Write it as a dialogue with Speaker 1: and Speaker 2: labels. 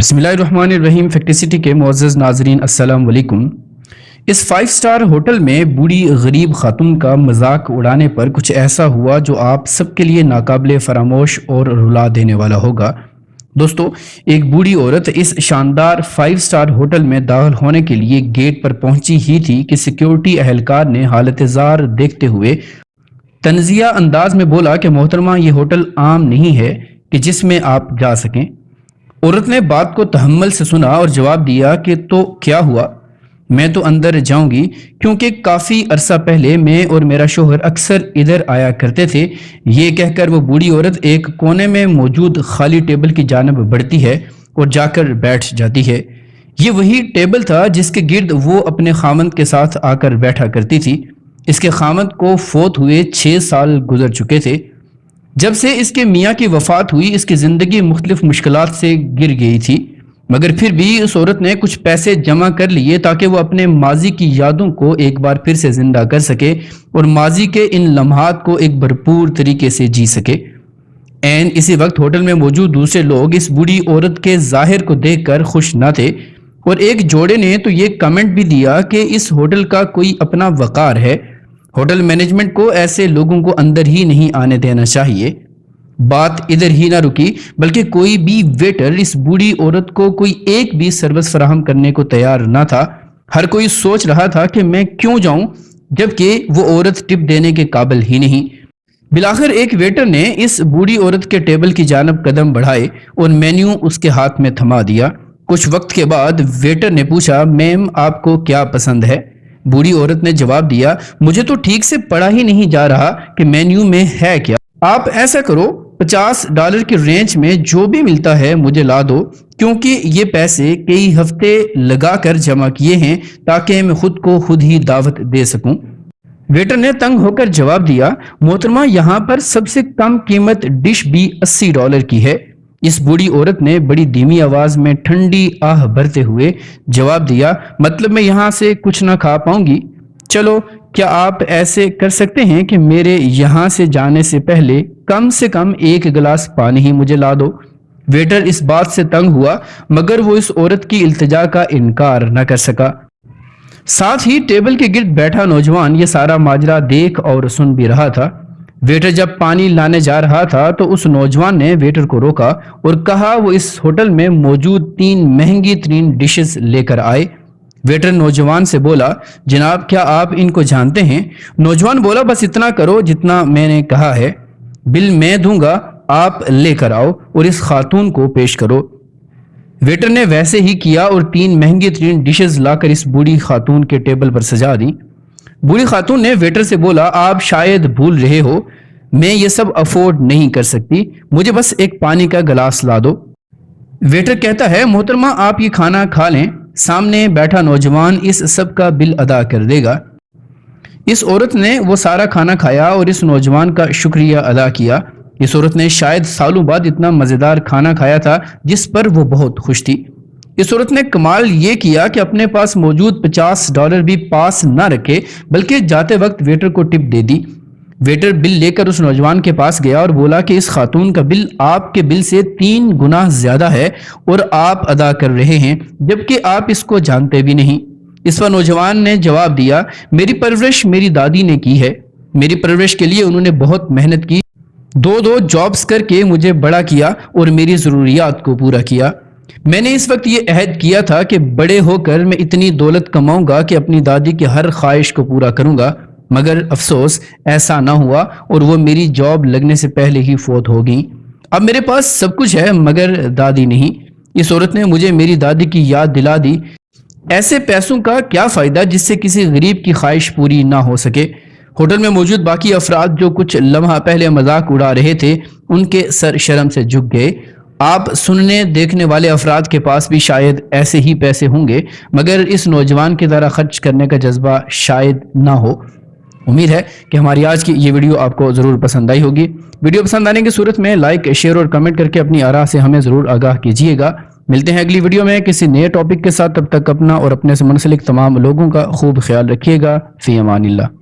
Speaker 1: بسم اللہ الرحمن الرحیم۔ فیکٹری سٹی کے معزز ناظرین السلام علیکم۔ اس 5 سٹار ہوٹل میں بوڑھی غریب خاتون کا مذاق اڑانے پر کچھ ایسا ہوا جو آپ سب کے لیے ناقابل فراموش اور رلا دینے والا ہوگا۔ دوستو، ایک بوڑھی عورت اس شاندار 5 سٹار ہوٹل میں داخل ہونے کے لیے گیٹ پر پہنچی ہی تھی کہ سیکیورٹی اہلکار نے حالت زار دیکھتے ہوئے تنزیہ انداز میں بولا کہ محترمہ، یہ ہوٹل عام نہیں ہے کہ جس میں آپ جا سکیں۔ عورت نے بات کو تحمل سے سنا اور جواب دیا کہ تو کیا ہوا، میں تو اندر جاؤں گی، کیونکہ کافی عرصہ پہلے میں اور میرا شوہر اکثر ادھر آیا کرتے تھے۔ یہ کہہ کر وہ بوڑھی عورت ایک کونے میں موجود خالی ٹیبل کی جانب بڑھتی ہے اور جا کر بیٹھ جاتی ہے۔ یہ وہی ٹیبل تھا جس کے گرد وہ اپنے خامند کے ساتھ آ کر بیٹھا کرتی تھی۔ اس کے خامند کو فوت ہوئے 6 سال گزر چکے تھے۔ جب سے اس کے میاں کی وفات ہوئی، اس کی زندگی مختلف مشکلات سے گر گئی تھی، مگر پھر بھی اس عورت نے کچھ پیسے جمع کر لیے تاکہ وہ اپنے ماضی کی یادوں کو ایک بار پھر سے زندہ کر سکے اور ماضی کے ان لمحات کو ایک بھرپور طریقے سے جی سکے۔ عین اسی وقت ہوٹل میں موجود دوسرے لوگ اس بوڑھی عورت کے ظاہر کو دیکھ کر خوش نہ تھے، اور ایک جوڑے نے تو یہ کمنٹ بھی دیا کہ اس ہوٹل کا کوئی اپنا وقار ہے، ہوٹل مینجمنٹ کو ایسے لوگوں کو اندر ہی نہیں آنے دینا چاہیے۔ بات ادھر ہی نہ رکی، بلکہ کوئی بھی ویٹر اس بوڑھی عورت کو کوئی ایک بھی سروس فراہم کرنے کو تیار نہ تھا۔ ہر کوئی سوچ رہا تھا کہ میں کیوں جاؤں، جبکہ وہ عورت ٹپ دینے کے قابل ہی نہیں۔ بالآخر ایک ویٹر نے اس بوڑھی عورت کے ٹیبل کی جانب قدم بڑھائے اور مینیو اس کے ہاتھ میں تھما دیا۔ کچھ وقت کے بعد ویٹر نے پوچھا، میم آپ کو کیا پسند ہے؟ بوڑھی عورت نے جواب دیا، مجھے تو ٹھیک سے پڑھا ہی نہیں جا رہا کہ مینیو میں ہے کیا۔ آپ ایسا کرو، $50 کی رینج میں جو بھی ملتا ہے مجھے لا دو، کیونکہ یہ پیسے کئی ہفتے لگا کر جمع کیے ہیں تاکہ میں خود کو خود ہی دعوت دے سکوں۔ ویٹر نے تنگ ہو کر جواب دیا، محترمہ یہاں پر سب سے کم قیمت ڈش بھی $80 کی ہے۔ اس بوڑھی عورت نے بڑی دھیمی آواز میں ٹھنڈی آہ بھرتے ہوئے جواب دیا، مطلب میں یہاں سے کچھ نہ کھا پاؤں گی؟ چلو، کیا آپ ایسے کر سکتے ہیں کہ میرے یہاں سے جانے سے پہلے کم سے کم 1 گلاس پانی ہی مجھے لا دو۔ ویٹر اس بات سے تنگ ہوا، مگر وہ اس عورت کی التجا کا انکار نہ کر سکا۔ ساتھ ہی ٹیبل کے گرد بیٹھا نوجوان یہ سارا ماجرا دیکھ اور سن بھی رہا تھا۔ ویٹر جب پانی لانے جا رہا تھا تو اس نوجوان نے ویٹر کو روکا اور کہا وہ اس ہوٹل میں موجود 3 مہنگی ترین ڈشز لے کر آئے۔ ویٹر نوجوان سے بولا، جناب کیا آپ ان کو جانتے ہیں؟ نوجوان بولا، بس اتنا کرو جتنا میں نے کہا ہے، بل میں دوں گا، آپ لے کر آؤ اور اس خاتون کو پیش کرو۔ ویٹر نے ویسے ہی کیا اور 3 مہنگی ترین ڈشز لا کر اس بوڑھی خاتون کے ٹیبل پر سجا دی۔ بوڑھی خاتون نے ویٹر سے بولا، آپ شاید بھول رہے ہو، میں یہ سب افورڈ نہیں کر سکتی، مجھے بس ایک پانی کا گلاس لا دو۔ ویٹر کہتا ہے، محترمہ آپ یہ کھانا کھا لیں، سامنے بیٹھا نوجوان اس سب کا بل ادا کر دے گا۔ اس عورت نے وہ سارا کھانا کھایا اور اس نوجوان کا شکریہ ادا کیا۔ اس عورت نے شاید سالوں بعد اتنا مزیدار کھانا کھایا تھا جس پر وہ بہت خوش تھی۔ اس عورت نے کمال یہ کیا کہ اپنے پاس موجود $50 بھی پاس نہ رکھے، بلکہ جاتے وقت ویٹر کو ٹپ دے دی۔ ویٹر بل لے کر اس نوجوان کے پاس گیا اور بولا کہ اس خاتون کا بل آپ کے بل سے 3 گنا زیادہ ہے اور آپ ادا کر رہے ہیں، جبکہ آپ اس کو جانتے بھی نہیں۔ اس پر نوجوان نے جواب دیا، میری پرورش میری دادی نے کی ہے، میری پرورش کے لیے انہوں نے بہت محنت کی، 2 جابز کر کے مجھے بڑا کیا اور میری ضروریات کو پورا کیا۔ میں نے اس وقت یہ عہد کیا تھا کہ بڑے ہو کر میں اتنی دولت کماؤں گا کہ اپنی دادی کی ہر خواہش کو پورا کروں گا، مگر افسوس ایسا نہ ہوا اور وہ میری جاب لگنے سے پہلے ہی فوت ہو گئیں۔ اب میرے پاس سب کچھ ہے مگر دادی نہیں۔ اس عورت نے مجھے میری دادی کی یاد دلا دی۔ ایسے پیسوں کا کیا فائدہ جس سے کسی غریب کی خواہش پوری نہ ہو سکے؟ ہوٹل میں موجود باقی افراد جو کچھ لمحہ پہلے مذاق اڑا رہے تھے، ان کے سر شرم سے جھک گئے۔ آپ سننے دیکھنے والے افراد کے پاس بھی شاید ایسے ہی پیسے ہوں گے، مگر اس نوجوان کی طرح خرچ کرنے کا جذبہ شاید نہ ہو۔ امید ہے کہ ہماری آج کی یہ ویڈیو آپ کو ضرور پسند آئی ہوگی۔ ویڈیو پسند آنے کی صورت میں لائک، شیئر اور کمنٹ کر کے اپنی آراء سے ہمیں ضرور آگاہ کیجیے گا۔ ملتے ہیں اگلی ویڈیو میں کسی نئے ٹاپک کے ساتھ، تب تک اپنا اور اپنے سے منسلک تمام لوگوں کا خوب خیال رکھیے گا۔ فی امان اللہ۔